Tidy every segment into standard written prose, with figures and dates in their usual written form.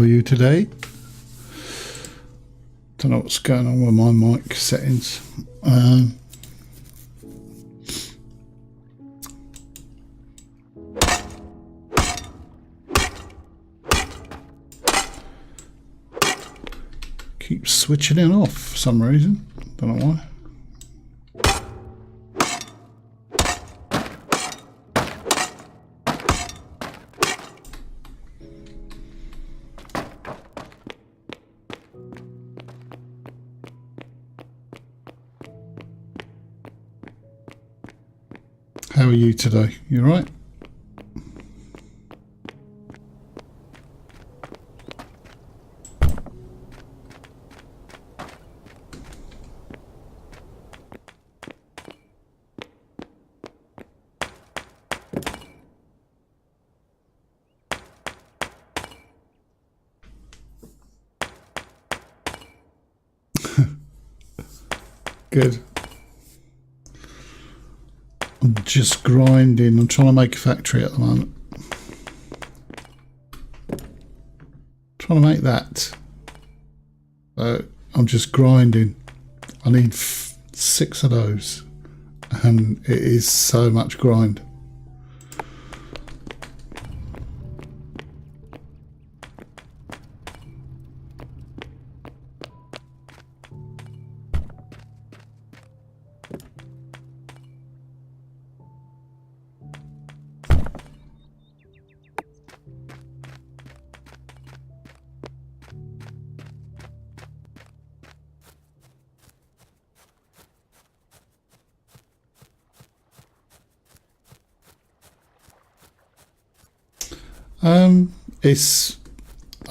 How are you today? Don't know what's going on with my mic settings. Keeps switching it off for some reason. Don't know why. How are you today? You all right? Good. I'm just grinding. I'm trying to make a factory at the moment. Trying to make that. I'm just grinding. I need 6 of those. And it is so much grind.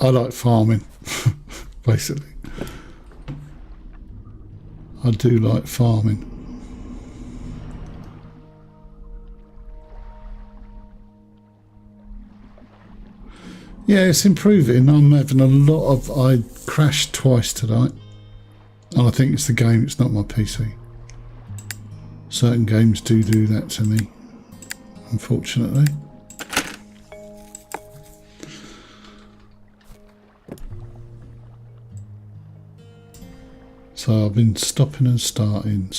I like farming, basically. I do like farming. Yeah, it's improving. I'm having a lot of... I crashed twice tonight. And I think it's the game, it's not my PC. Certain games do that to me, unfortunately. So I've been stopping and starting.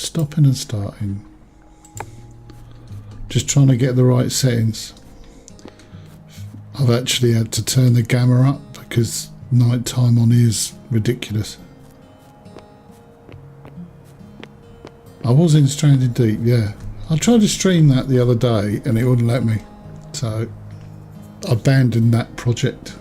Just trying to get the right settings. I've actually had to turn the gamma up because night time on here is ridiculous. I was in Stranded Deep, yeah. I tried to stream that the other day and it wouldn't let me. So I abandoned that project.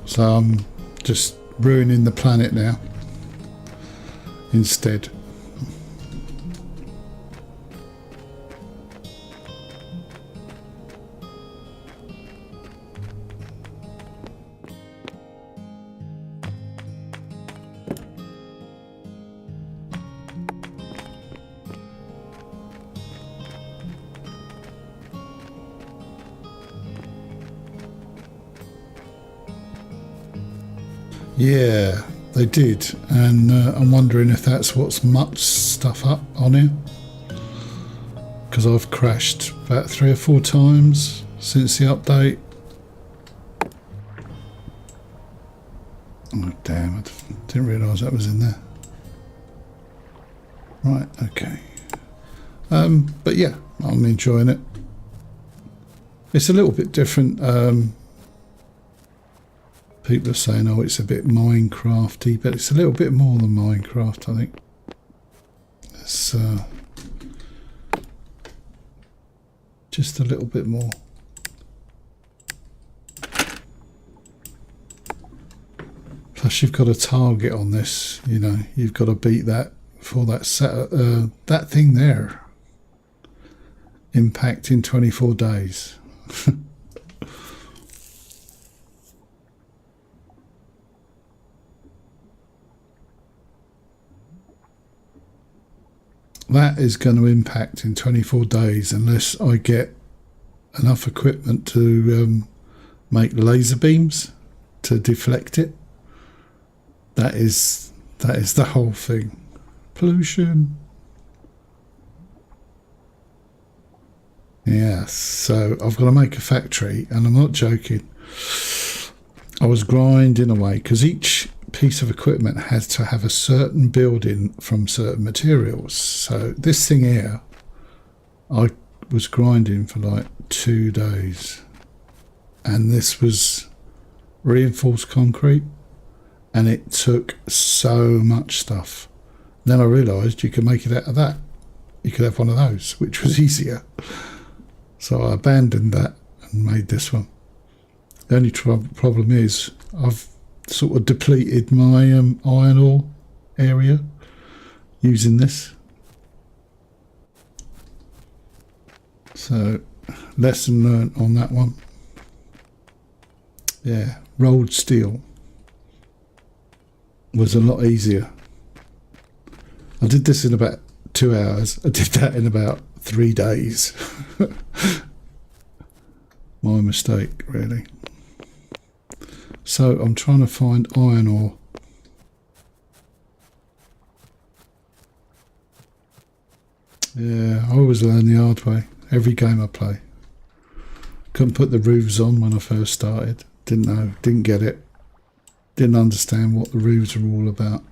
So I'm just ruining the planet now instead. Yeah, they did, and I'm wondering if that's what's mucked stuff up on here, because I've crashed about 3 or 4 times since the update. Oh damn, I didn't realise that was in there. Right, okay. But yeah, I'm enjoying it. It's a little bit different. People are saying, oh, it's a bit Minecrafty, but it's a little bit more than Minecraft, I think. It's just a little bit more. Plus, you've got a target on this, you know, you've got to beat that for that that thing there. Impact in 24 days. That is going to impact in 24 days unless I get enough equipment to make laser beams to deflect it. That is the whole thing. Pollution. Yes, so I've got to make a factory, and I'm not joking. I was grinding away because each piece of equipment had to have a certain building from certain materials. So this thing here, I was grinding for like 2 days, and this was reinforced concrete, and it took so much stuff. Then I realised you could make it out of that. You could have one of those, which was easier. So I abandoned that and made this one. The only problem is I've sort of depleted my iron ore area using this. So lesson learned on that one. Yeah, rolled steel was a lot easier. I did this in about 2 hours. I did that in about 3 days. My mistake, really. So I'm trying to find iron ore. Yeah, I always learn the hard way. Every game I play. Couldn't put the roofs on when I first started. Didn't know, didn't get it. Didn't understand what the roofs are all about.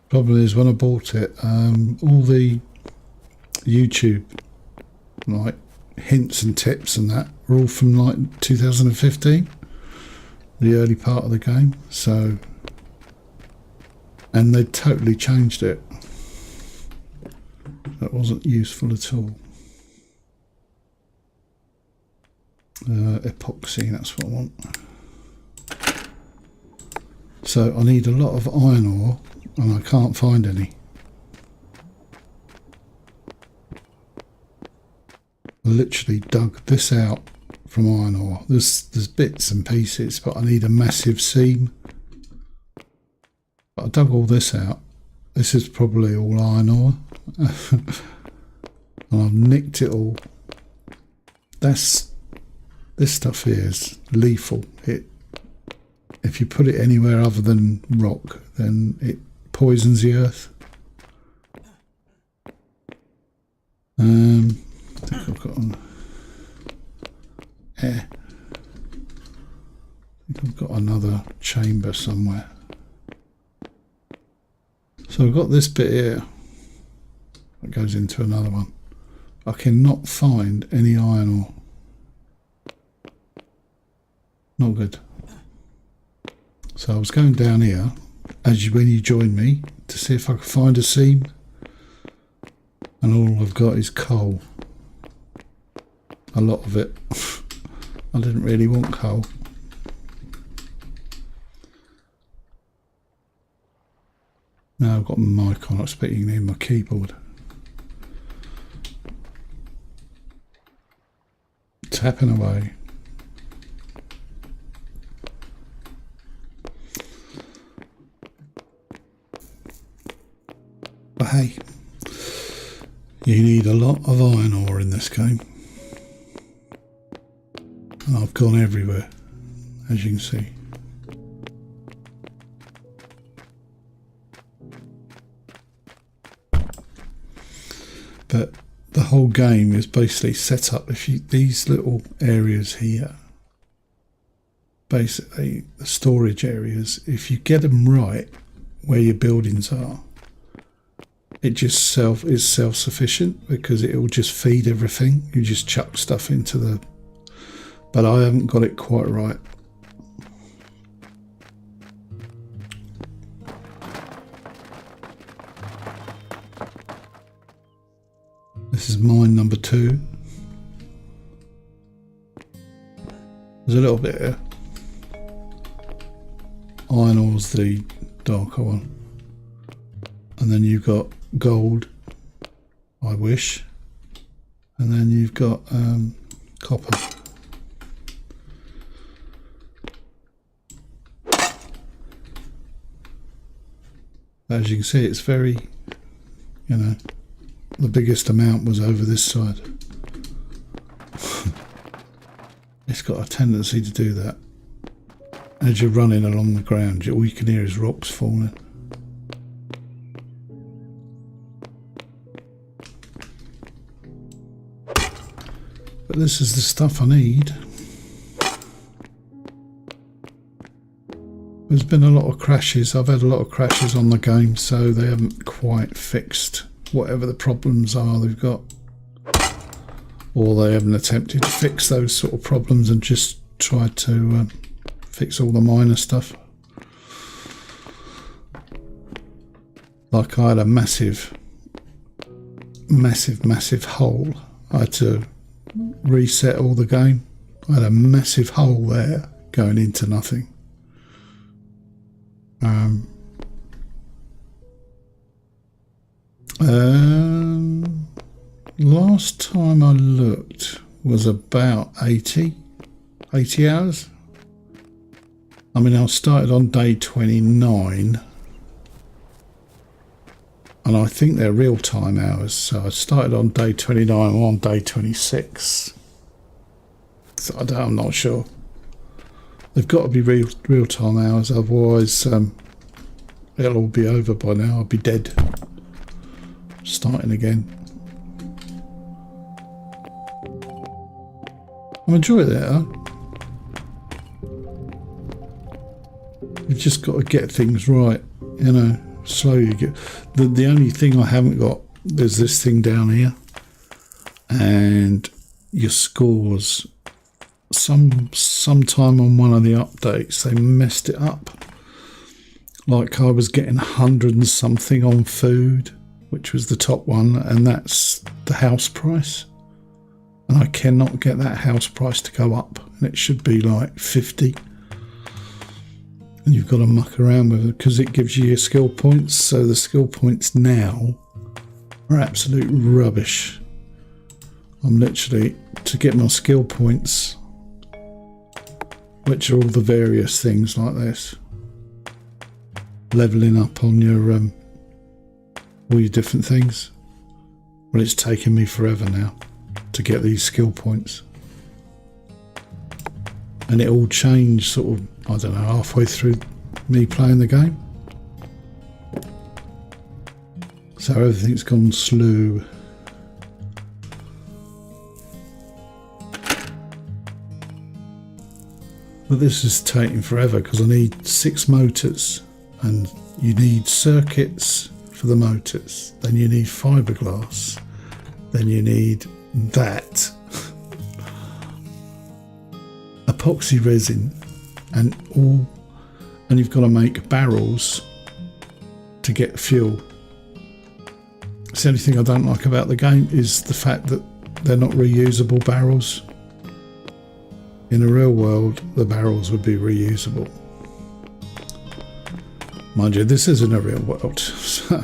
Problem is, when I bought it, all the YouTube like hints and tips and that were all from like 2015, the early part of the game. So, and they totally changed it. That wasn't useful at all. Epoxy, that's what I want. So I need a lot of iron ore, and I can't find any. I literally dug this out from iron ore. There's bits and pieces, but I need a massive seam. But I dug all this out. This is probably all iron ore. And I've nicked it all. This stuff here is lethal. If you put it anywhere other than rock, then it poisons the earth. I think I've got I think I've got another chamber somewhere. So I've got this bit here that goes into another one. I cannot find any iron ore. Not good. So I was going down here when you joined me to see if I could find a seam, and all I've got is coal. A lot of it. I didn't really want coal. Now I've got my mic on, I expect you can hear my keyboard. Tapping away. But hey, you need a lot of iron ore in this game. And I've gone everywhere, as you can see. But the whole game is basically set up, these little areas here, basically the storage areas, if you get them right where your buildings are, it just is self-sufficient, because it will just feed everything. You just chuck stuff into the... But I haven't got it quite right. This is mine number 2. There's a little bit here. Iron ore's the darker one. And then you've got gold, I wish. And then you've got copper. As you can see, it's very, the biggest amount was over this side. It's got a tendency to do that. as you're running along the ground, all you can hear is rocks falling. But this is the stuff I need. There's been a lot of crashes. I've had a lot of crashes on the game, so they haven't quite fixed whatever the problems are they've got. Or they haven't attempted to fix those sort of problems and just tried to fix all the minor stuff. Like I had a massive hole. I had to reset all the game. I had a massive hole there going into nothing. Last time I looked was about 80 hours. I mean, I started on day 29 and I think they're real-time hours, so I started on day 29 or on day 26. So I'm not sure. They've got to be real-time hours, otherwise it'll all be over by now. I'll be dead. Starting again. I'm enjoying it, huh? You've just got to get things right, you know. Slowly you get. The only thing I haven't got, there's this thing down here, and your scores. Sometime on one of the updates, they messed it up. Like I was getting 100 and something on food, which was the top one, and that's the house price. And I cannot get that house price to go up, and it should be like 50. And you've got to muck around with it because it gives you your skill points. So the skill points now are absolute rubbish. I'm literally, to get my skill points, which are all the various things like this, leveling up on your all your different things. Well, it's taken me forever now to get these skill points, and it all changed sort of, I don't know, halfway through me playing the game. So everything's gone slow. But this is taking forever because I need 6 motors, and you need circuits for the motors, then you need fiberglass, then you need that epoxy resin, and you've got to make barrels to get fuel. It's the only thing I don't like about the game is the fact that they're not reusable barrels. In the real world, the barrels would be reusable. Mind you, this isn't a real world, so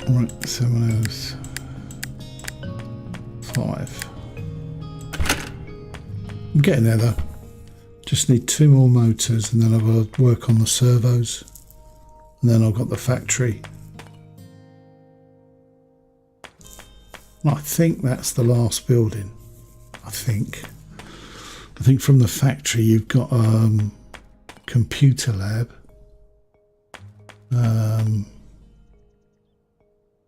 right, 7 hours 5. I'm getting there though. Just need 2 more motors, and then I've got to work on the servos, and then I've got the factory. I think that's the last building. I think from the factory you've got computer lab.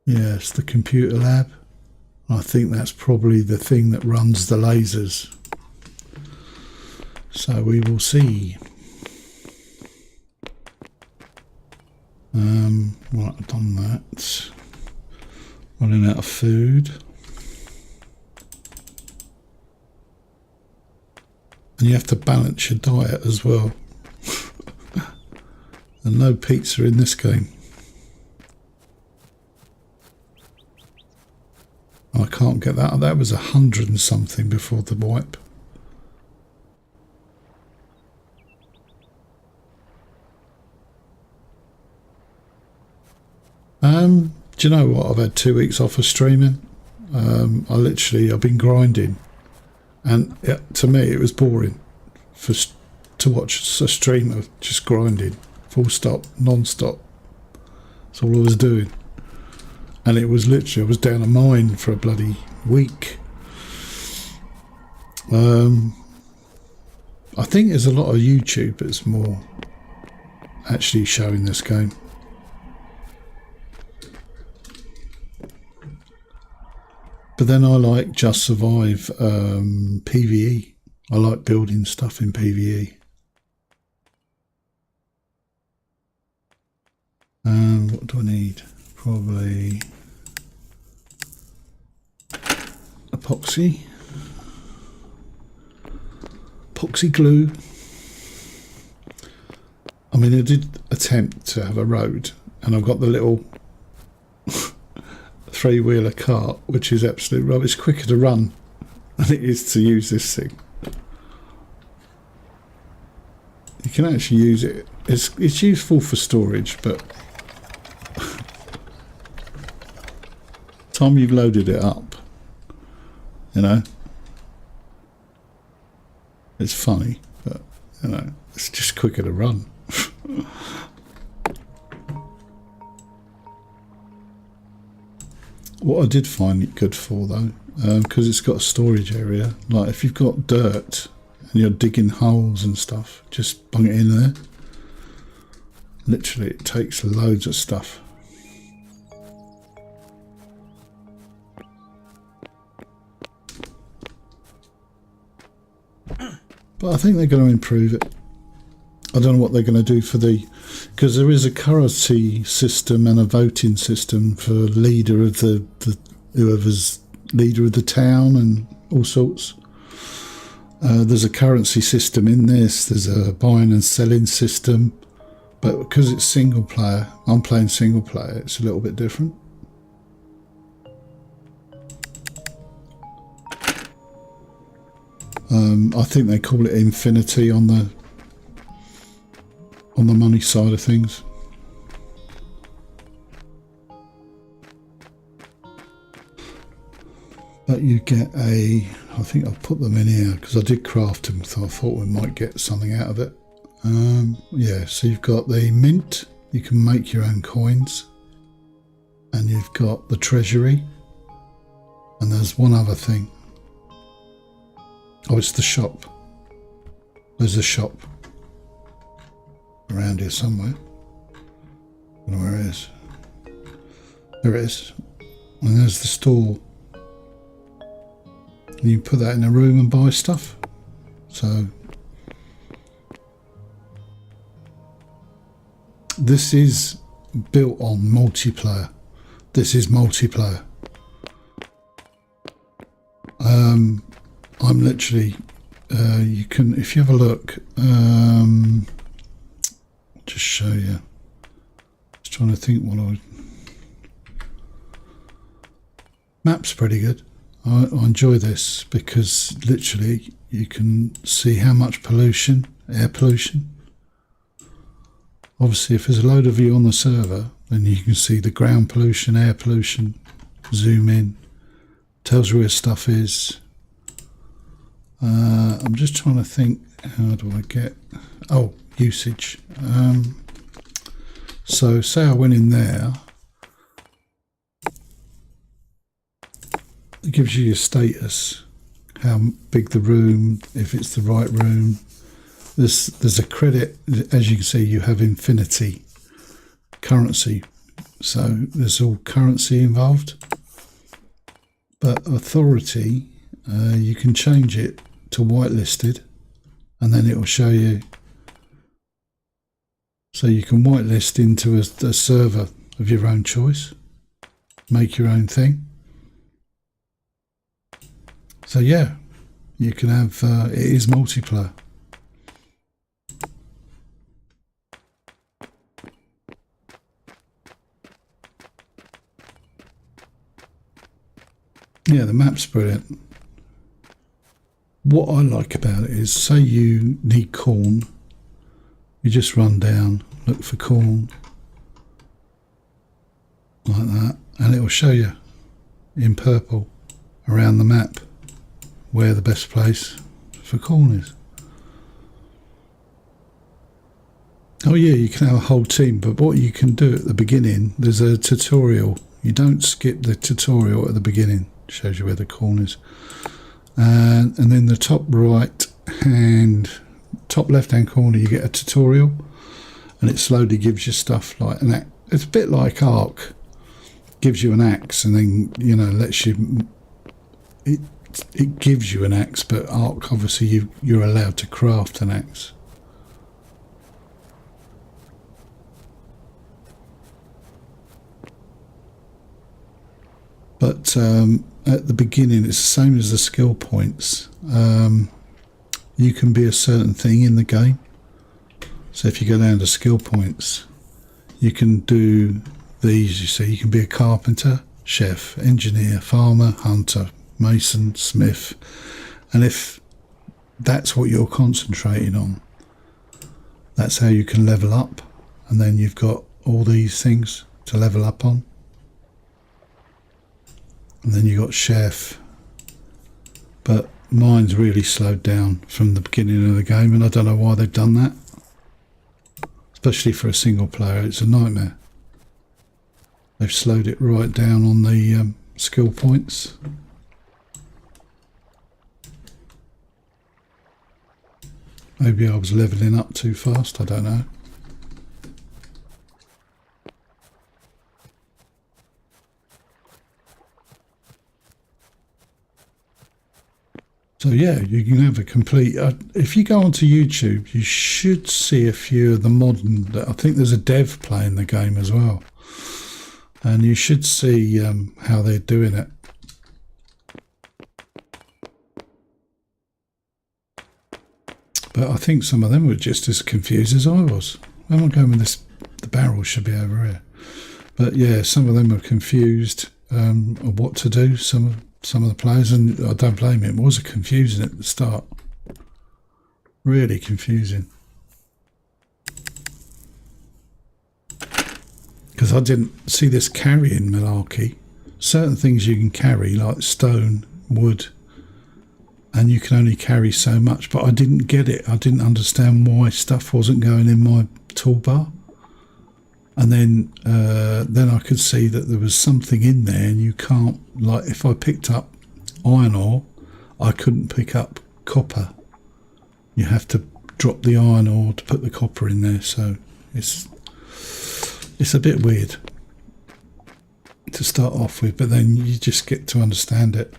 Yeah, it's the computer lab. I think that's probably the thing that runs the lasers. So we will see. Right, I've done that. Running out of food. And you have to balance your diet as well. And no pizza in this game. I can't get that. That was 100 and something before the wipe. Do you know what? I've had 2 weeks off of streaming. I've been grinding, and to me it was boring to watch a stream of just grinding, full stop, non-stop. That's all I was doing. And it was literally, I was down a mine for a bloody week. I think there's a lot of YouTube that's more actually showing this game. But then I like Just Survive PvE. I like building stuff in PvE. What do I need? Probably epoxy glue. I mean, I did attempt to have a road, and I've got the little three-wheeler cart, which is absolute rubbish. It's quicker to run than it is to use this thing. You can actually use it. It's useful for storage, but time you've loaded it up, you know, it's funny, but you know, it's just quicker to run. What I did find it good for though, because it's got a storage area, like if you've got dirt and you're digging holes and stuff, just bung it in there. Literally, it takes loads of stuff. But I think they're going to improve it. I don't know what they're going to do for because there is a currency system and a voting system for leader of whoever's leader of the town and all sorts. There's a currency system in this. There's a buying and selling system, but because it's single player, I'm playing single player. It's a little bit different. I think they call it infinity on the money side of things. But you get I think I'll put them in here because I did craft them, so I thought we might get something out of it. Yeah, so you've got the mint, you can make your own coins, and you've got the treasury, and there's one other thing. Oh, it's the shop. There's a shop around here somewhere. I don't know where it is. There it is. And there's the store. And you put that in a room and buy stuff. So this is built on multiplayer. This is multiplayer. I'm literally you can, if you have a look, just show you. Just trying to think what map's pretty good. I enjoy this because literally you can see how much pollution, air pollution. Obviously, if there's a load of you on the server, then you can see the ground pollution, air pollution. Zoom in, tells you where stuff is. I'm just trying to think, how do I get, oh, usage. So say I went in there, it gives you your status, how big the room, if it's the right room. There's a credit, as you can see, you have infinity currency, so there's all currency involved. But authority, you can change it to whitelisted, and then it will show you. So you can whitelist into a server of your own choice, make your own thing. So yeah, you can have, it is multiplayer. Yeah, the map's brilliant. What I like about it is, say you need corn, you just run down, look for corn, like that, and it will show you in purple around the map where the best place for corn is. Oh yeah, you can have a whole team, but what you can do at the beginning, there's a tutorial You don't skip the tutorial at the beginning. Shows you where the corner is. And then the top left hand corner, you get a tutorial, and it slowly gives you stuff like an axe. It's a bit like Ark. Gives you an axe, and then, you know, lets you. It gives you an axe, but Ark, obviously you're allowed to craft an axe. But at the beginning, it's the same as the skill points. You can be a certain thing in the game. So if you go down to skill points, you can do these. You see, you can be a carpenter, chef, engineer, farmer, hunter, mason, smith. And if that's what you're concentrating on, that's how you can level up. And then you've got all these things to level up on. And then you got chef, but mine's really slowed down from the beginning of the game, and I don't know why they've done that. Especially for a single player, it's a nightmare. They've slowed it right down on the skill points. Maybe I was leveling up too fast, I don't know. So yeah, you can have a complete. If you go onto YouTube, you should see a few of the modern. I think there's a dev playing the game as well, and you should see how they're doing it. But I think some of them were just as confused as I was. Where am I going with this? The barrel should be over here. But yeah, some of them were confused of what to do. Some of the players, and I don't blame him. It was confusing at the start. Really confusing. Because I didn't see this carrying malarkey. Certain things you can carry, like stone, wood, and you can only carry so much. But I didn't get it. I didn't understand why stuff wasn't going in my toolbar. And then I could see that there was something in there, and you can't, like, if I picked up iron ore, I couldn't pick up copper. You have to drop the iron ore to put the copper in there. So it's a bit weird to start off with, but then you just get to understand it.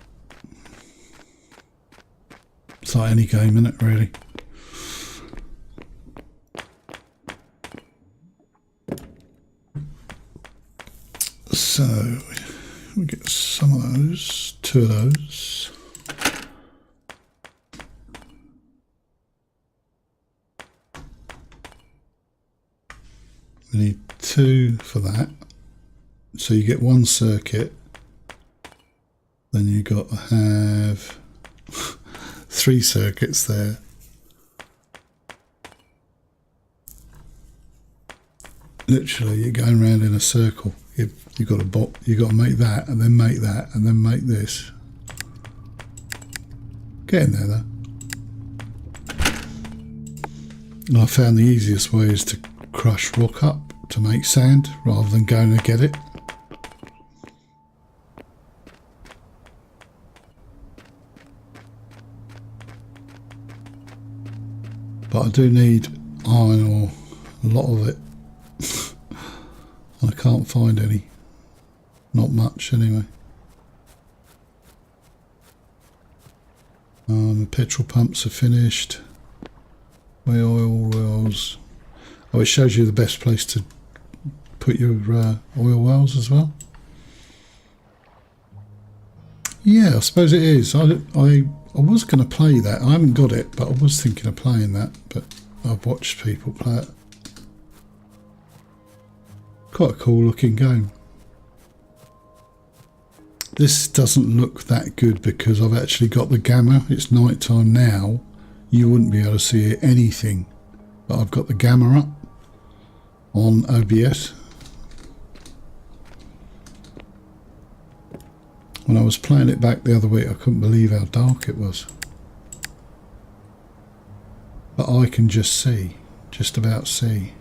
It's like any game, isn't it, really? So we get some of those, 2 of those. We need 2 for that. So you get 1 circuit. Then you've got to have 3 circuits there. Literally, you're going around in a circle. You've got to make that, and then make that, and then make this. Get in there, though. And I found the easiest way is to crush rock up to make sand, rather than going to get it. But I do need iron ore, a lot of it. I can't find any. Not much, anyway. The petrol pumps are finished. Oil wells. Oh, it shows you the best place to put your oil wells as well. Yeah, I suppose it is. I was going to play that. I haven't got it, but I was thinking of playing that. But I've watched people play it. Quite a cool looking game. This doesn't look that good because I've actually got the gamma. It's night time now. You wouldn't be able to see anything. But I've got the gamma up on OBS. When I was playing it back the other week, I couldn't believe how dark it was. But I can just see, just about see.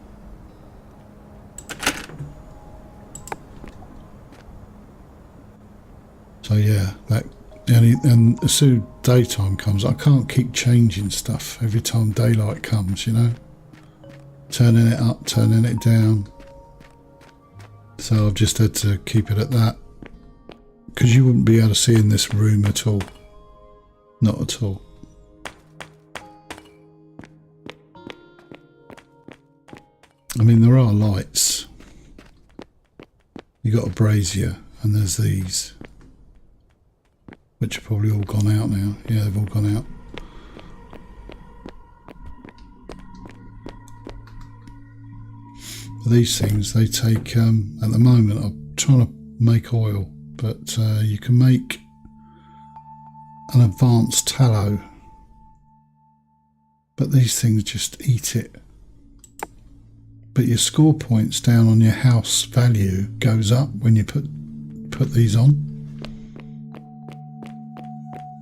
So yeah, that and as soon as daytime comes, I can't keep changing stuff every time daylight comes, you know, turning it up, turning it down. So I've just had to keep it at that, because you wouldn't be able to see in this room at all, not at all. I mean, there are lights. You got a brazier, and there's these, which are probably all gone out now. Yeah, they've all gone out. These things, they take, at the moment I'm trying to make oil, but you can make an advanced tallow, but these things just eat it. But your score points down on your house value goes up when you put these on.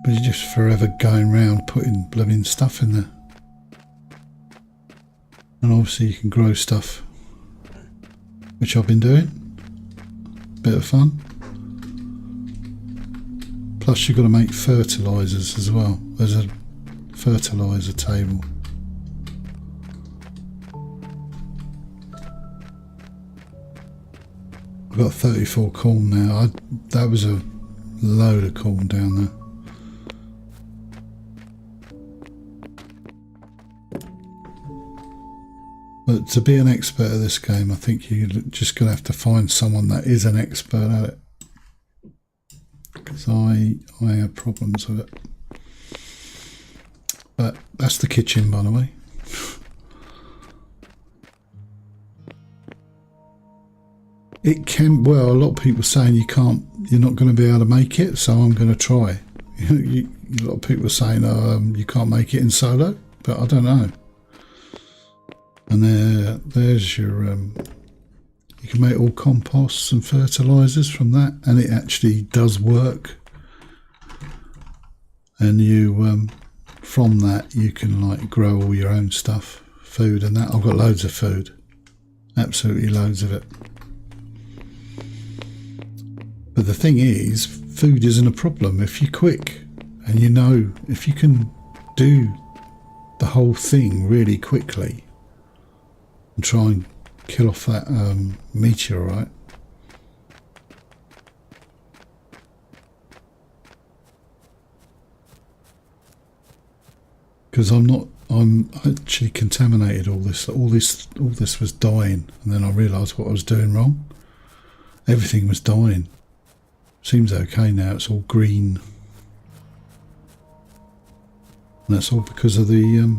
But you're just forever going around putting blooming stuff in there. And obviously you can grow stuff, which I've been doing. Bit of fun. Plus you've got to make fertilisers as well. There's a fertiliser table. I've got 34 corn now. That was a load of corn down there. But to be an expert at this game, I think you're just going to have to find someone that is an expert at it. Because I have problems with it. But that's the kitchen, by the way. It can, well, a lot of people saying you're not going to be able to make it, so I'm going to try. A lot of people are saying you can't make it in solo, but I don't know. And there's your, you can make all composts and fertilisers from that, and it actually does work. And you, from that, you can like grow all your own stuff, food and that. I've got loads of food, absolutely loads of it. But the thing is, food isn't a problem if you're quick, and you know, if you can do the whole thing really quickly and try and kill off that meteorite. Because I'm actually contaminated. All this was dying, and then I realised what I was doing wrong. Everything was dying. Seems okay now, it's all green. And that's all because of the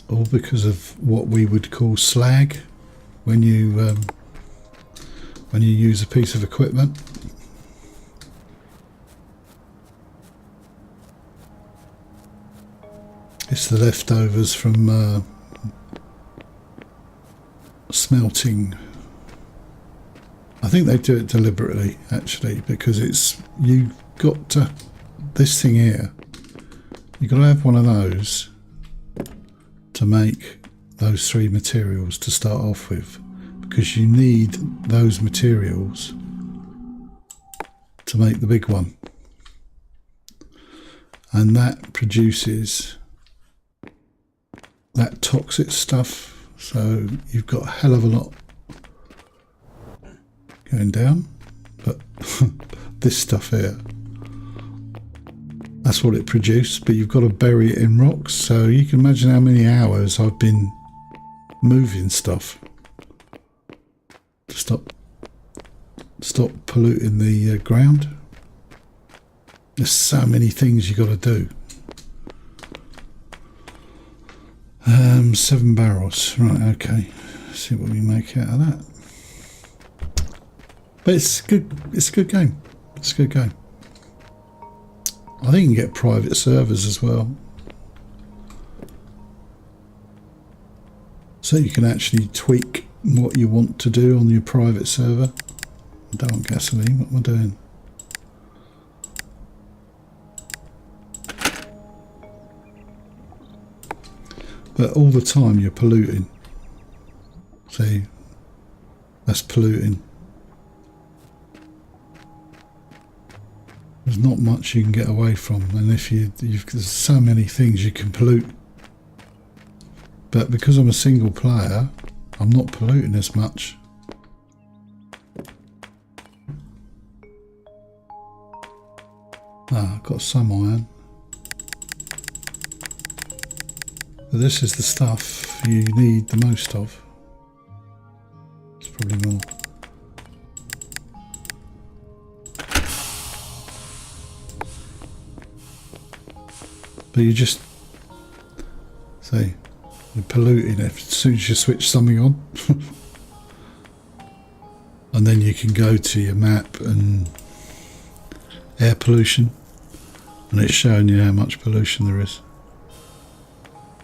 all because of what we would call slag when you use a piece of equipment. It's the leftovers from smelting. I think they do it deliberately, actually, because you've got to, this thing here, you've got to have one of those to make those three materials to start off with, because you need those materials to make the big one. And that produces that toxic stuff, so you've got a hell of a lot going down. But this stuff here, that's what it produced, but you've got to bury it in rocks, so you can imagine how many hours I've been moving stuff to stop polluting the ground. There's so many things you got to do. 7 barrels, right? Okay, let's see what we make out of that. But it's good. It's a good game. It's a good game. I think you can get private servers as well, so you can actually tweak what you want to do on your private server. I don't want gasoline. What am I doing? But all the time you're polluting. See, that's polluting. there's not much you can get away from, and if there's so many things you can pollute. But because I'm a single player, I'm not polluting as much. I've got some iron. But this is the stuff you need the most of. It's probably more. But you just say you're polluting it as soon as you switch something on. And then you can go to your map and air pollution, and it's showing you how much pollution there is.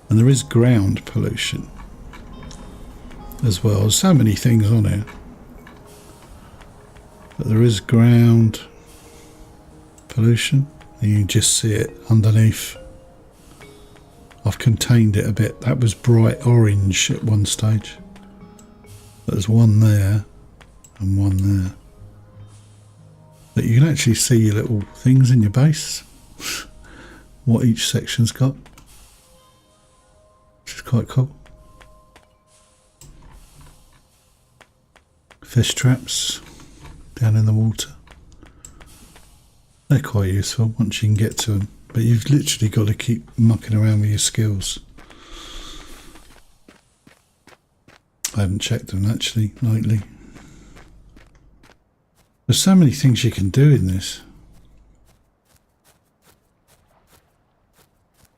And there is ground pollution as well. There's so many things on here. But there is ground pollution, and you can just see it underneath. I've contained it a bit. That was bright orange at one stage. There's one there and one there. But you can actually see your little things in your base, what each section's got, which is quite cool. Fish traps down in the water. They're quite useful once you can get to them. But you've literally got to keep mucking around with your skills. I haven't checked them actually lately. There's so many things you can do in this.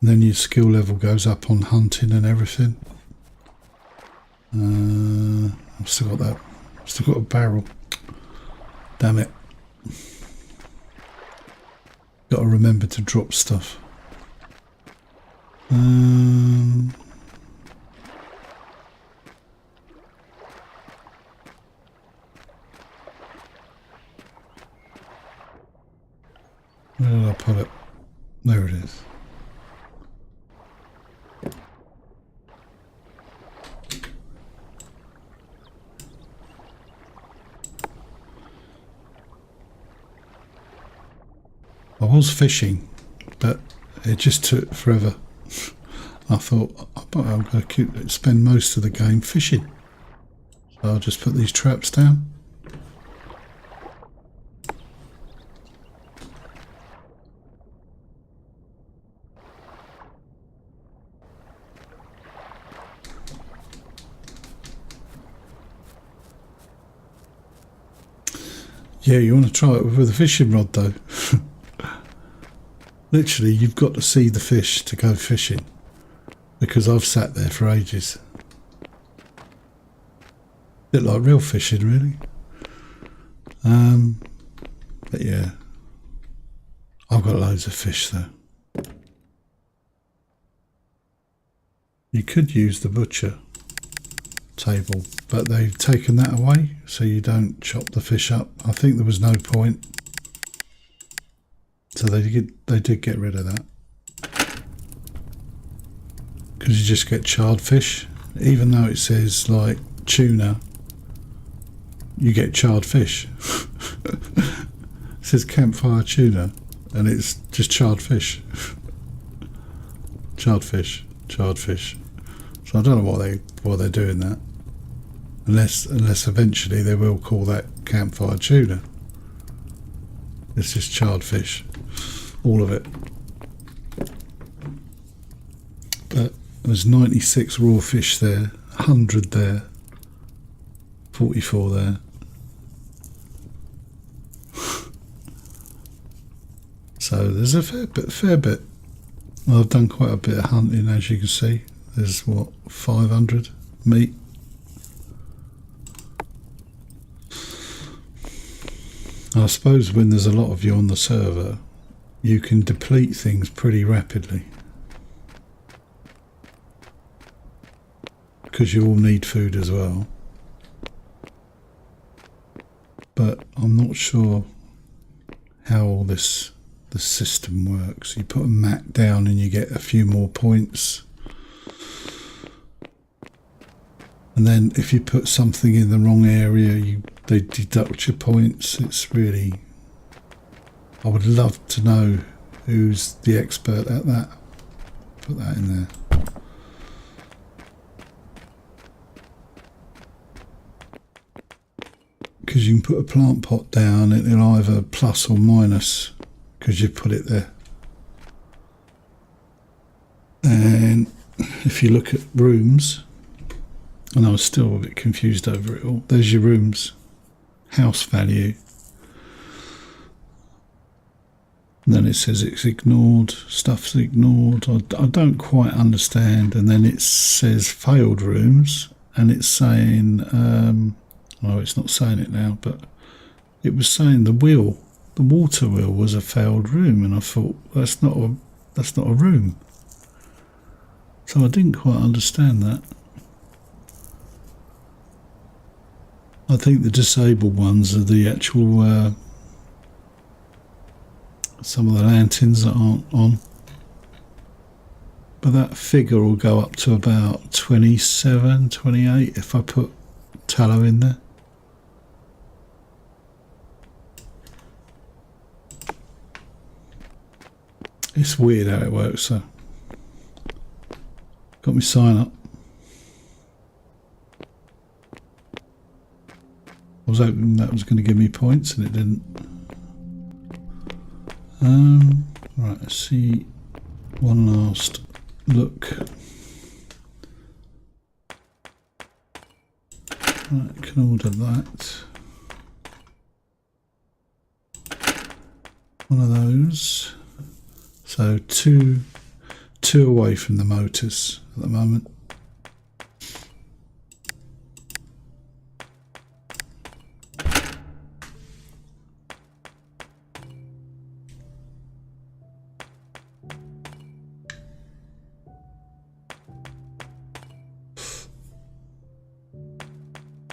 And then your skill level goes up on hunting and everything. I've still got that. I've still got a barrel. Damn it. Got to remember to drop stuff. Where did I put it? There it is. I was fishing, but it just took forever. I thought I'm going to spend most of the game fishing. So I'll just put these traps down. Yeah, you want to try it with a fishing rod though. Literally, you've got to see the fish to go fishing, because I've sat there for ages. Bit like real fishing, really. But yeah, I've got loads of fish though. You could use the butcher table, but they've taken that away, so you don't chop the fish up. I think there was no point. So they did get rid of that, because you just get charred fish. Even though it says like tuna, you get charred fish. It says campfire tuna, and it's just charred fish. Charred fish, charred fish. So I don't know why they're doing that, unless eventually they will call that campfire tuna. It's just charred fish. All of it. But there's 96 raw fish there, 100 there, 44 there. So there's a fair bit. Well, I've done quite a bit of hunting, as you can see. There's what, 500 meat. I suppose when there's a lot of you on the server, you can deplete things pretty rapidly, because you all need food as well. But I'm not sure how all the system works. You put a mat down and you get a few more points, and then if you put something in the wrong area, they deduct your points. It's really I would love to know who's the expert at that. Put that in there. Because you can put a plant pot down, it'll either plus or minus because you've put it there. And if you look at rooms, and I was still a bit confused over it all, there's your rooms, house value. And then it says it's ignored, stuff's ignored. I don't quite understand. And then it says failed rooms, and it's saying, oh, it's not saying it now, but it was saying the water wheel was a failed room, and I thought that's not a room. So I didn't quite understand that. I think the disabled ones are the actual some of the lanterns that aren't on. But that figure will go up to about 27, 28 if I put tallow in there. It's weird how it works, so got me sign up. I was hoping that was going to give me points and it didn't. Right, let's see one last look. Right, can order that. One of those. So two away from the motors at the moment.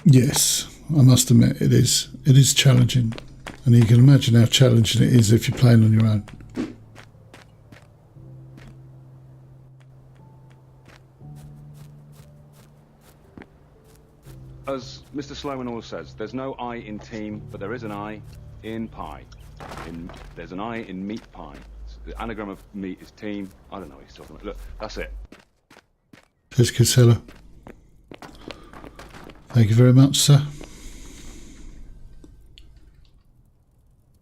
Yes, I must admit it is challenging, and you can imagine how challenging it is if you're playing on your own. As Mr. Sloan always says, there's no I in team, but there is an I in pie. There's an I in meat pie. The anagram of meat is team. I don't know what he's talking about. Look, that's it. Cheers, Casella. Thank you very much, sir.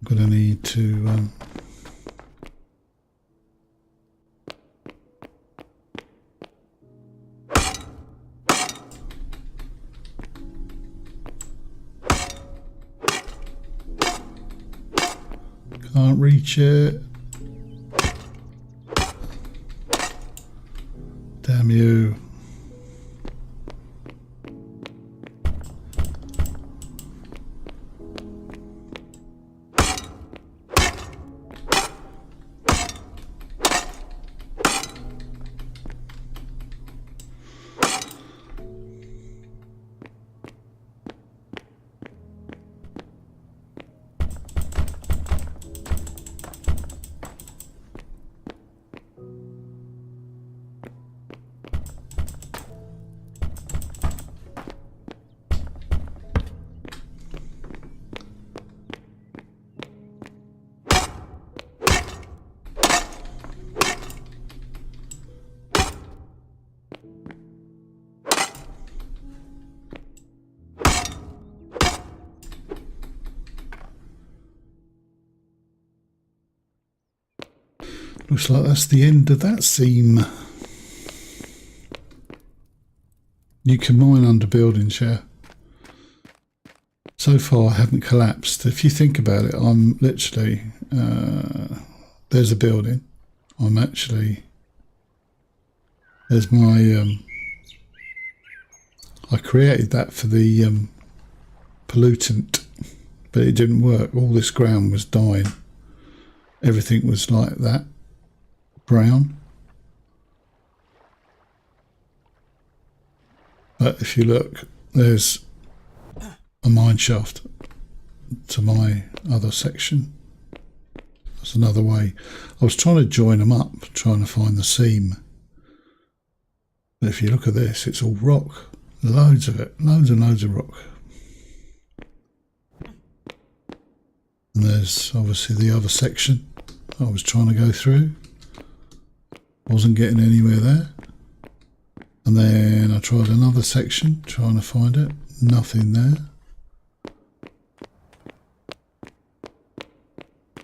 I'm going to need to... Can't reach it. Damn you. Looks like that's the end of that seam. You can mine under buildings, yeah. So far I haven't collapsed. If you think about it, I'm literally, there's a building. I'm actually, there's my, I created that for the pollutant, but it didn't work. All this ground was dying. Everything was like that. Brown. But if you look, there's a mine shaft to my other section. That's another way. I was trying to join them up, trying to find the seam. But if you look at this, it's all rock. Loads of it. Loads and loads of rock. And And there's obviously the other section I was trying to go through. Wasn't getting anywhere there. And then I tried another section, trying to find it. Nothing there.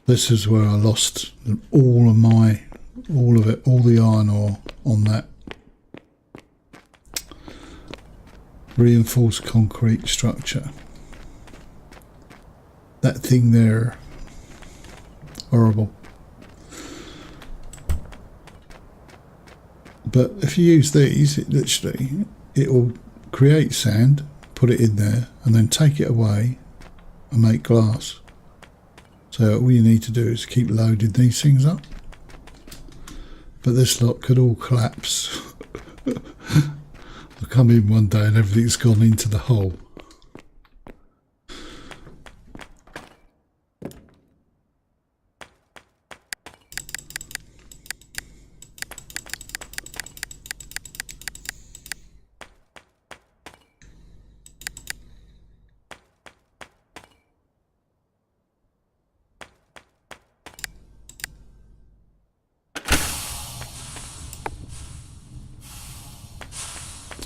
This is where I lost all of it, all the iron ore on that reinforced concrete structure. That thing there, horrible. But if you use these, it will create sand, put it in there, and then take it away and make glass. So all you need to do is keep loading these things up. But this lot could all collapse. I'll come in one day and everything's gone into the hole.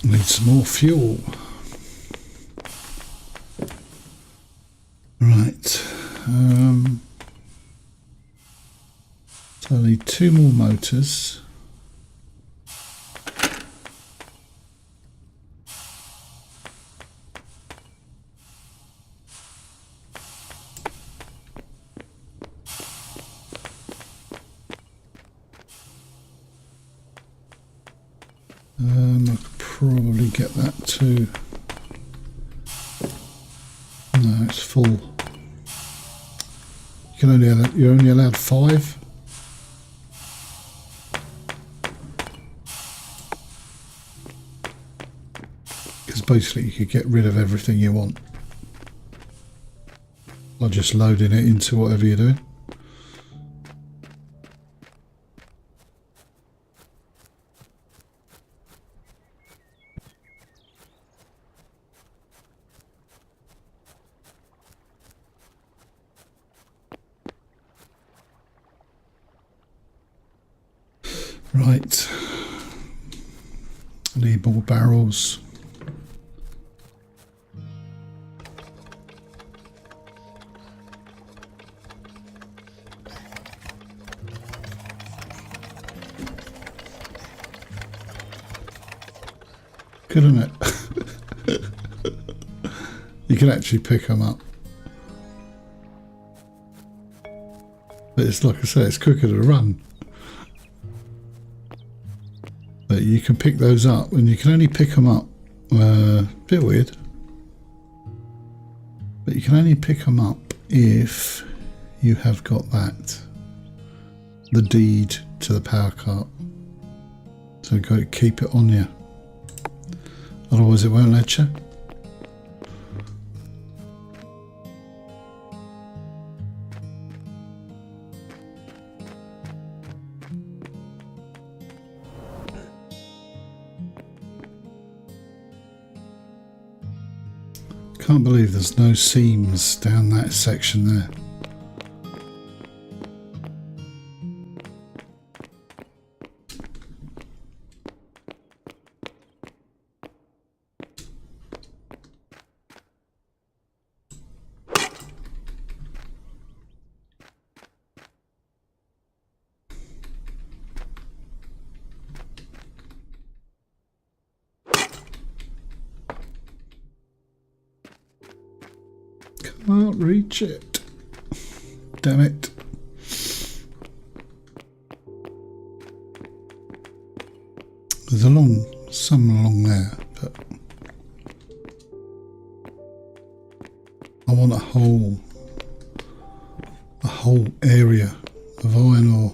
Need some more fuel. Right. So I need 2 more motors. I could probably get that too. No, it's full. You're only allowed 5. Because basically you could get rid of everything you want by just loading it into whatever you're doing. Right, I need more barrels. Good, isn't it? You can actually pick them up. But it's like I say, it's quicker to run. But you can pick those up, and you can only pick them up. A bit weird. But you can only pick them up if you have got that. The deed to the power cart. So you've got to keep it on you. Otherwise it won't let you. Can't believe there's no seams down that section there. Can't reach it. Damn it. There's some along there, but I want a whole area of iron ore.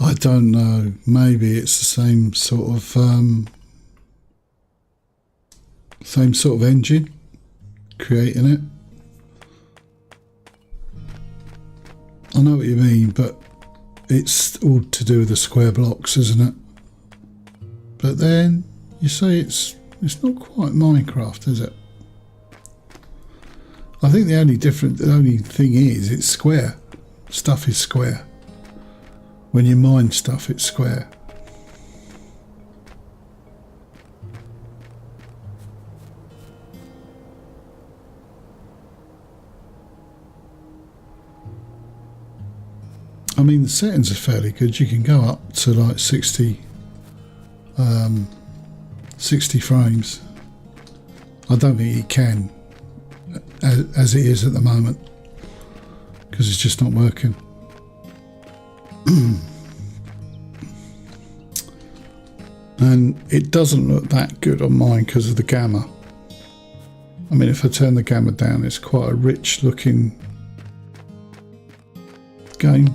I don't know, maybe it's the same sort of Same sort of engine, creating it. I know what you mean, but it's all to do with the square blocks, isn't it? But then you say it's not quite Minecraft, is it? I think the only thing is it's square. Stuff is square. When you mine stuff, it's square. I mean, the settings are fairly good. You can go up to like 60 frames. I don't think you can as it is at the moment because it's just not working. And it doesn't look that good on mine because of the gamma. I mean, if I turn the gamma down, it's quite a rich looking game.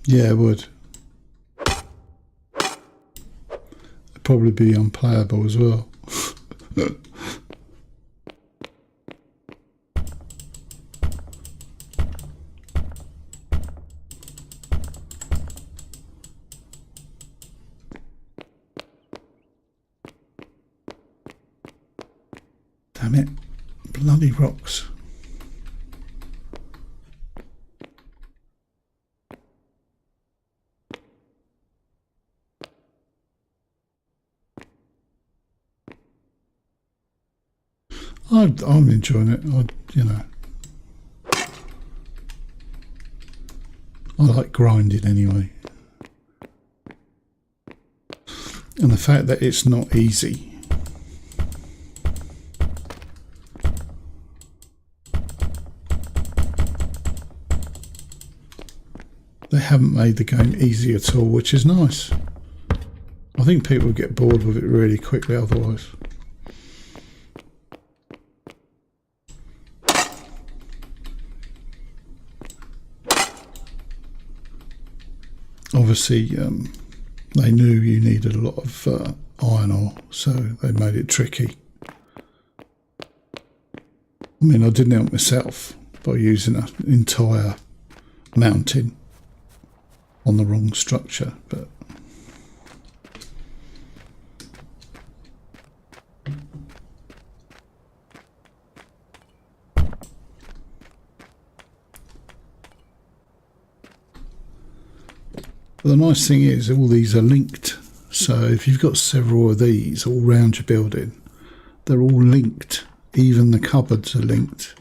Yeah, it would. It'd probably be unplayable as well. Damn it. Bloody rocks. I'm enjoying it. I like grinding anyway. And the fact that it's not easy. They haven't made the game easy at all, which is nice. I think people would get bored with it really quickly otherwise. Obviously, they knew you needed a lot of iron ore, so they made it tricky. I mean, I didn't help myself by using an entire mountain on the wrong structure, but the nice thing is all these are linked. So if you've got several of these all around your building, they're all linked. Even the cupboards are linked.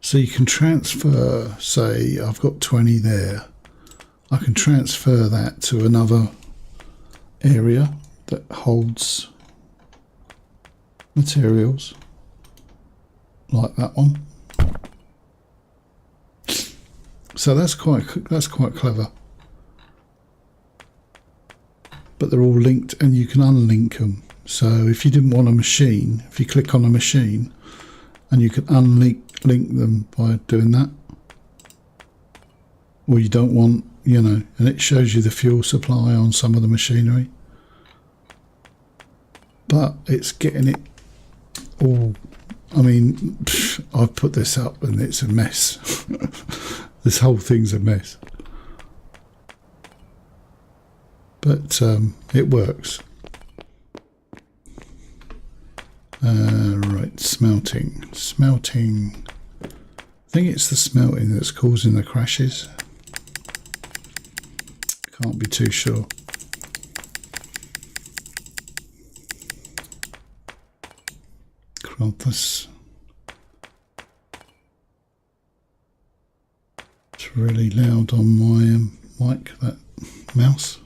So you can transfer, say I've got 20 there. I can transfer that to another area that holds materials like that one. So that's quite clever. But they're all linked and you can unlink them. So if you didn't want a machine, if you click on a machine and you can unlink them by doing that, or you don't want, and it shows you the fuel supply on some of the machinery, but it's getting it all. I mean, I've put this up and it's a mess. This whole thing's a mess. But it works. Right, smelting. I think it's the smelting that's causing the crashes. Can't be too sure. Krampus. It's really loud on my mic, that mouse.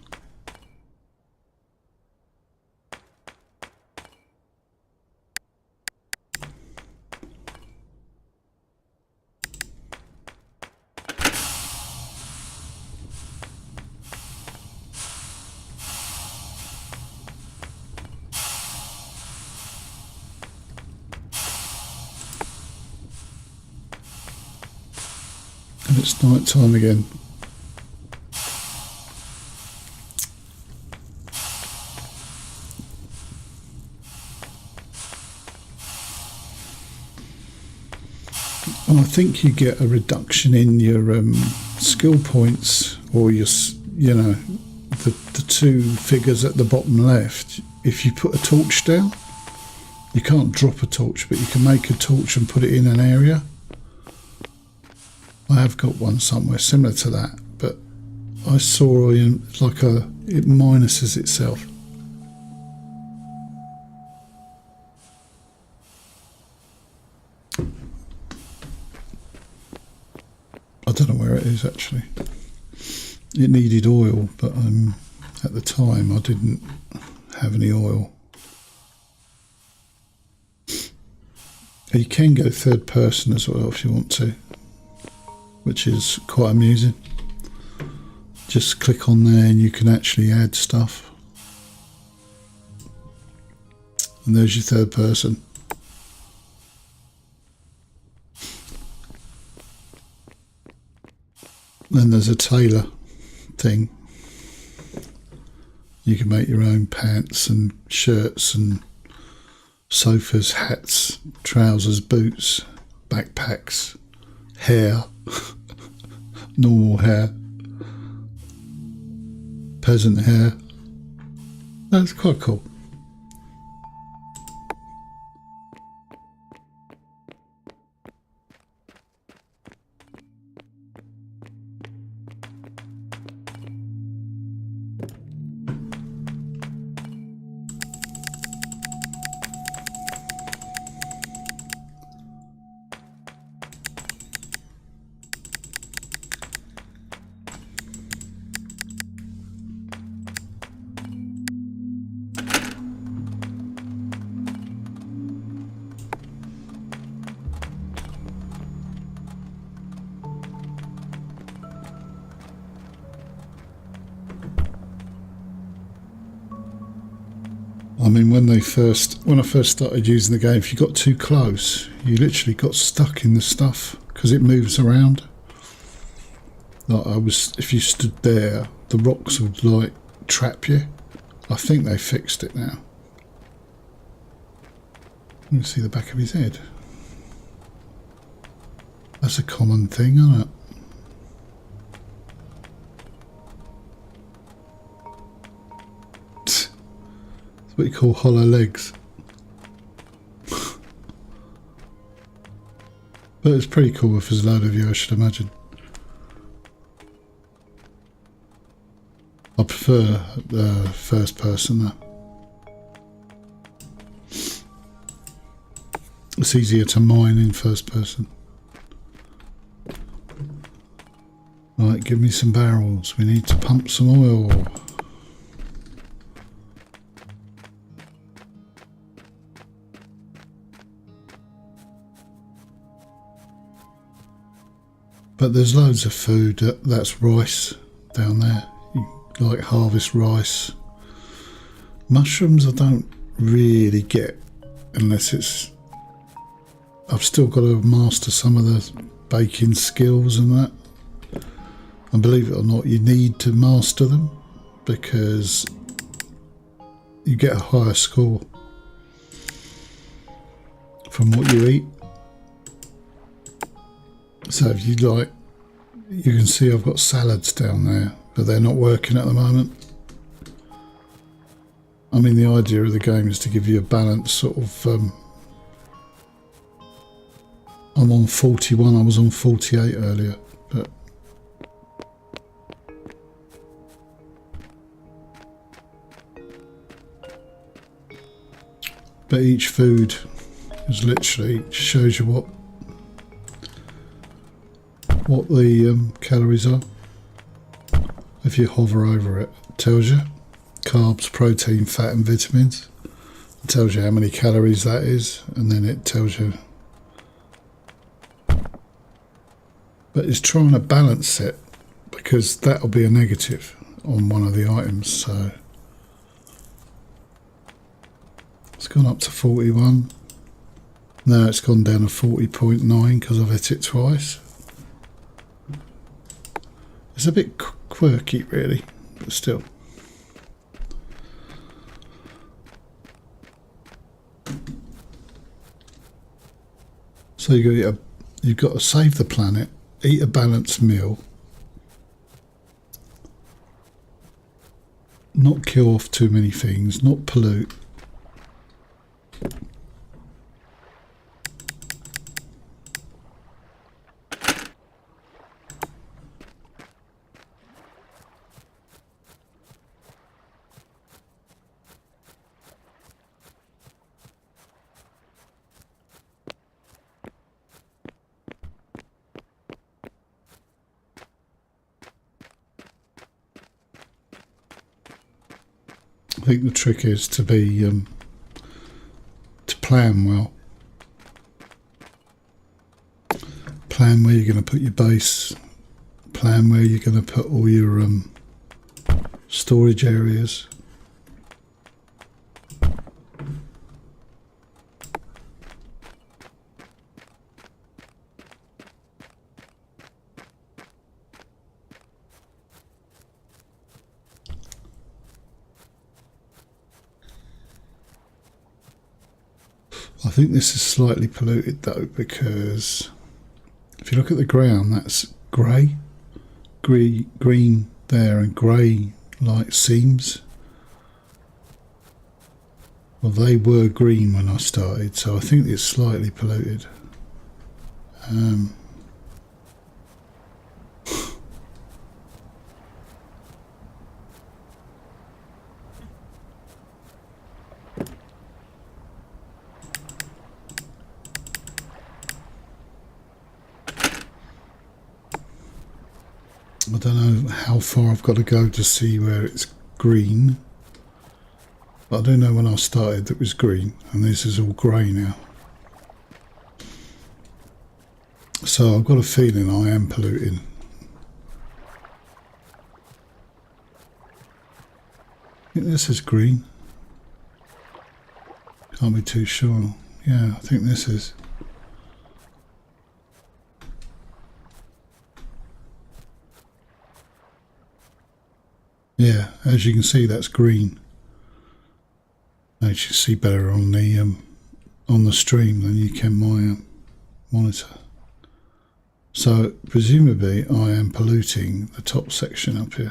it's night time again. I think you get a reduction in your skill points, or your, you know, the two figures at the bottom left. If you put a torch down, you can't drop a torch, but you can make a torch and put it in an area. I have got one somewhere similar to that, but I saw it minuses itself. I don't know where it is actually. It needed oil, but at the time I didn't have any oil. You can go third person as well if you want to, which is quite amusing. Just click on there and you can actually add stuff. And there's your third person. Then there's a tailor thing. You can make your own pants and shirts and sofas, hats, trousers, boots, backpacks, hair, normal hair, peasant hair. That's quite cool. I mean, when I first started using the game, if you got too close, you literally got stuck in the stuff because it moves around. Like if you stood there, the rocks would like trap you. I think they fixed it now. Let me see the back of his head. That's a common thing, isn't it? What you call hollow legs. But it's pretty cool if there's a load of you, I should imagine. I prefer the first person though. It's easier to mine in first person. Right, give me some barrels. We need to pump some oil. But there's loads of food. That's rice down there. You like harvest rice. Mushrooms I don't really get unless it's... I've still got to master some of the baking skills and that. And believe it or not, you need to master them because you get a higher score from what you eat. So if you like, you can see I've got salads down there, but they're not working at the moment. I mean, the idea of the game is to give you a balance sort of... I'm on 41, I was on 48 earlier, but each food is literally shows you what the calories are. If you hover over it, it tells you carbs, protein, fat and vitamins. It tells you how many calories that is, and then it tells you. But it's trying to balance it because that'll be a negative on one of the items. So it's gone up to 41. Now it's gone down to 40.9 because I've hit it twice. It's a bit quirky, really, but still. So you've got to save the planet, eat a balanced meal, not kill off too many things, not pollute. I think the trick is to plan well. Plan where you're going to put your base. Plan where you're going to put all your storage areas. I think this is slightly polluted though, because if you look at the ground, that's grey, green there, and grey like seams. Well, they were green when I started, so I think it's slightly polluted. I don't know how far I've got to go to see where it's green. But I do know when I started that it was green, and this is all grey now. So I've got a feeling I am polluting. I think this is green. Can't be too sure. Yeah, I think this is. Yeah, as you can see, that's green. You should see better on the stream than you can my monitor. So presumably I am polluting the top section up here.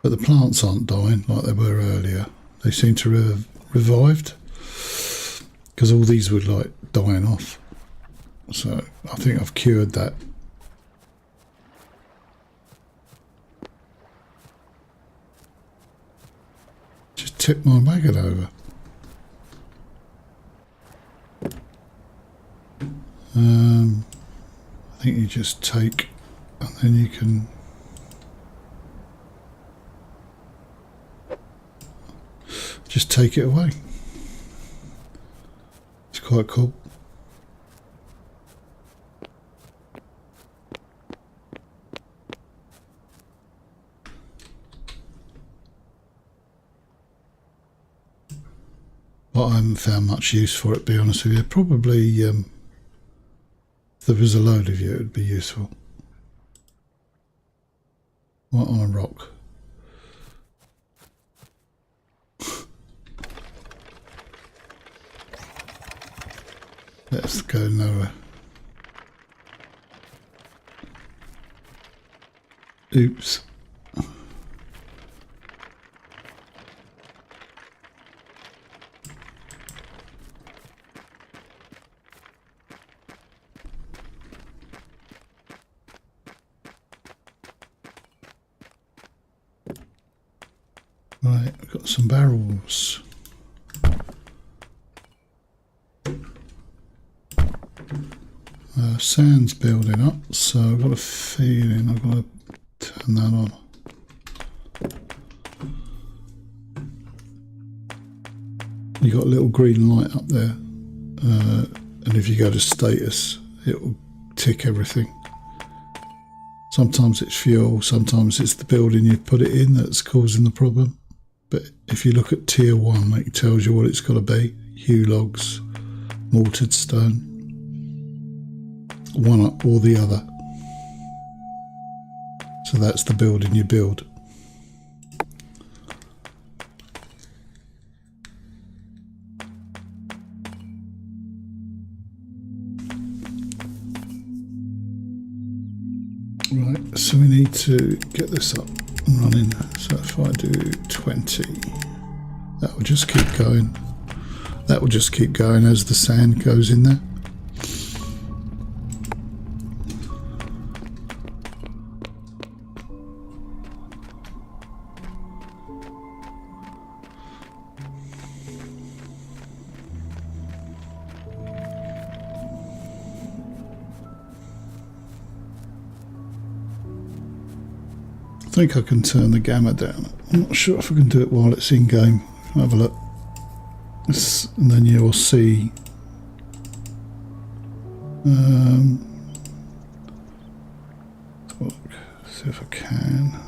But the plants aren't dying like they were earlier. They seem to have revived, because all these were like dying off. So I think I've cured that. Just tip my wagon over. I think you just take, and then you can just take it away. It's quite cool. But I haven't found much use for it, to be honest with you. Probably, if there was a load of you, it would be useful. What on a rock? Let's go nowhere. Oops. Right, I've got some barrels. Sand's building up, so I've got a feeling I've got to turn that on. You got a little green light up there, and if you go to status, it will tick everything. Sometimes it's fuel, sometimes it's the building you put it in that's causing the problem. But if you look at tier 1, it tells you what it's got to be. Hew logs, mortared stone, one or the other. So that's the building you build. Right, so we need to get this up and running. So if I do 20, that will just keep going. That will just keep going as the sand goes in there. I think I can turn the gamma down. I'm not sure if I can do it while it's in game. Have a look. And then you'll see look, see if I can.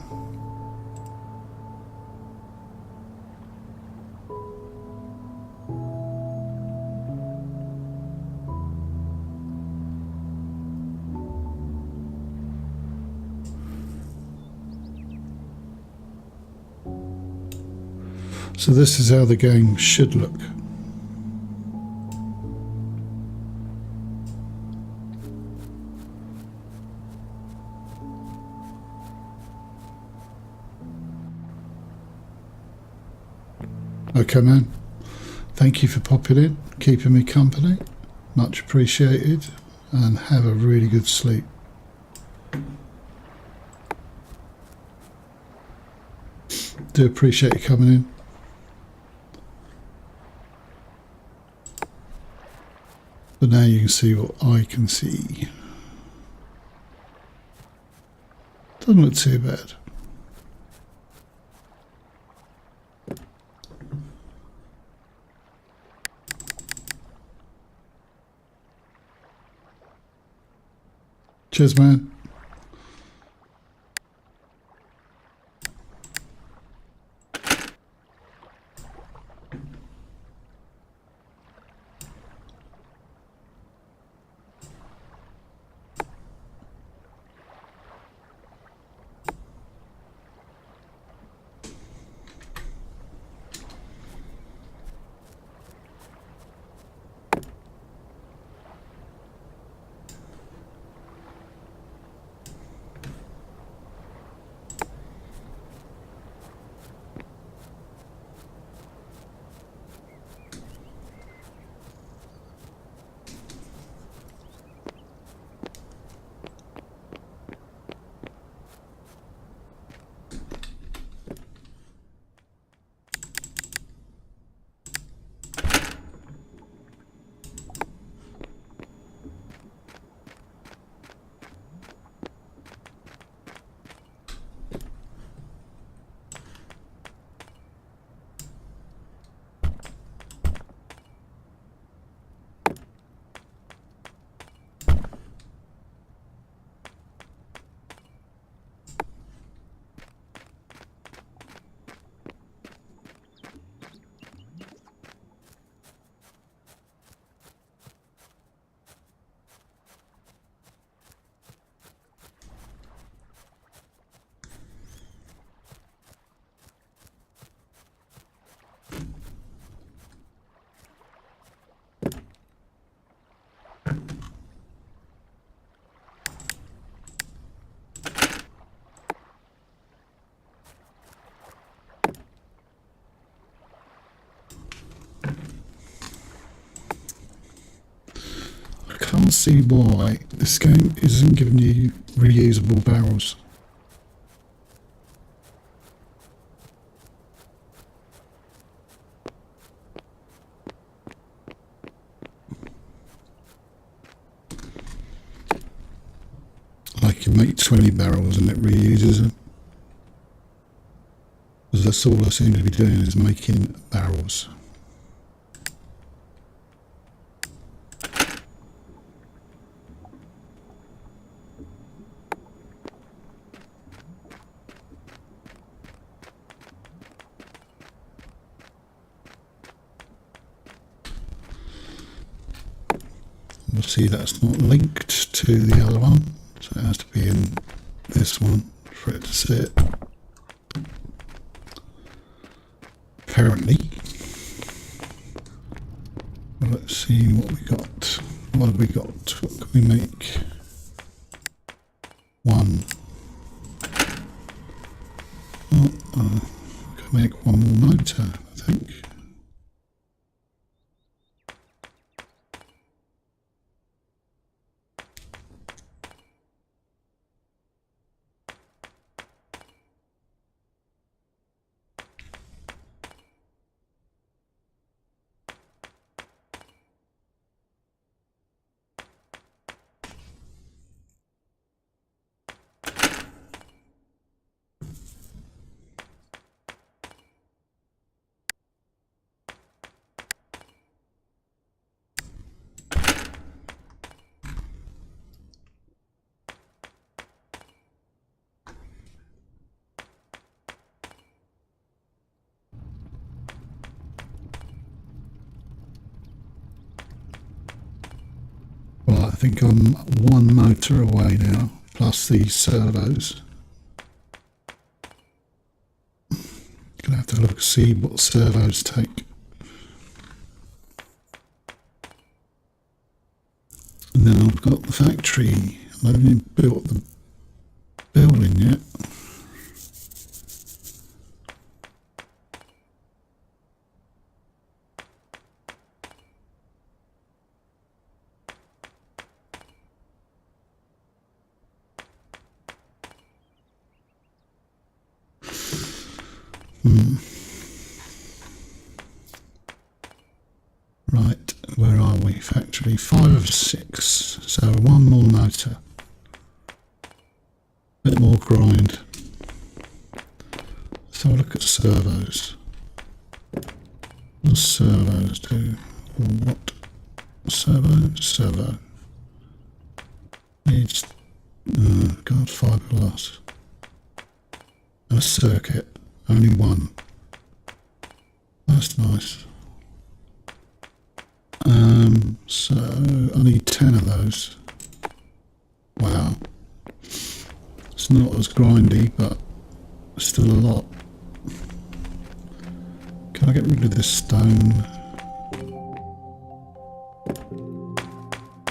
So this is how the game should look. Okay, man. Thank you for popping in, keeping me company. Much appreciated, and have a really good sleep. Do appreciate you coming in. But now you can see what I can see. Doesn't look too bad. Cheers, man. I can't see why this game isn't giving you reusable barrels. Like you make 20 barrels and it reuses them. Because that's all I seem to be doing is making barrels. See, that's not linked to the other one, so it has to be in this one for it to see it. Apparently. Well, let's see what we got. What have we got? What can we make? One. Oh, we can make one more motor, I think. Well, I think I'm one motor away now, plus these servos. Gonna have to look see what servos take. And then I've got the factory. I haven't even built the building yet. Right, where are we? Factory 5 of 6. So one more motor. Bit more grind. Let's have a look at servos. What do servos do? What? Servo. Needs God, fiberglass. And a circuit. Only one. That's nice. So I need 10 of those. Wow. It's not as grindy, but still a lot. Can I get rid of this stone?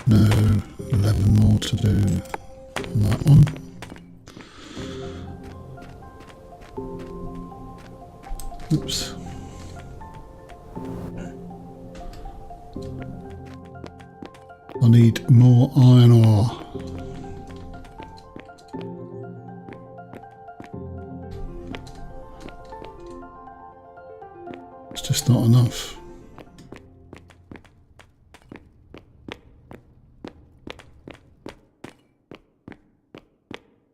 No, 11 more to do on that one. Oops. I need more iron ore. It's just not enough.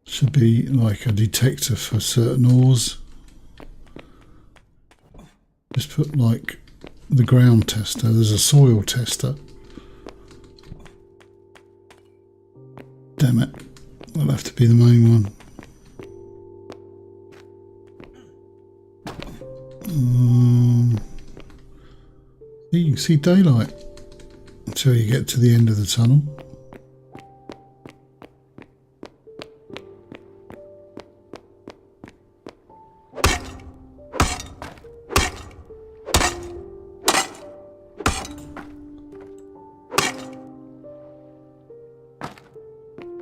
Should be like a detector for certain ores. Just put like the ground tester. There's a soil tester. Damn it. That'll have to be the main one. You can see daylight until you get to the end of the tunnel.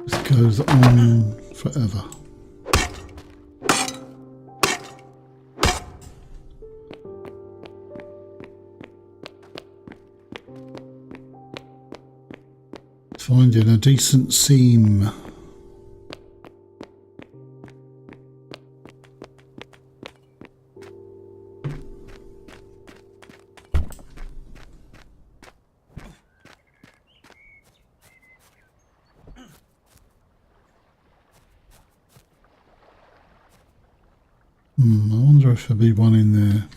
It goes on forever. Finding a decent seam. I wonder if there'll be one in there.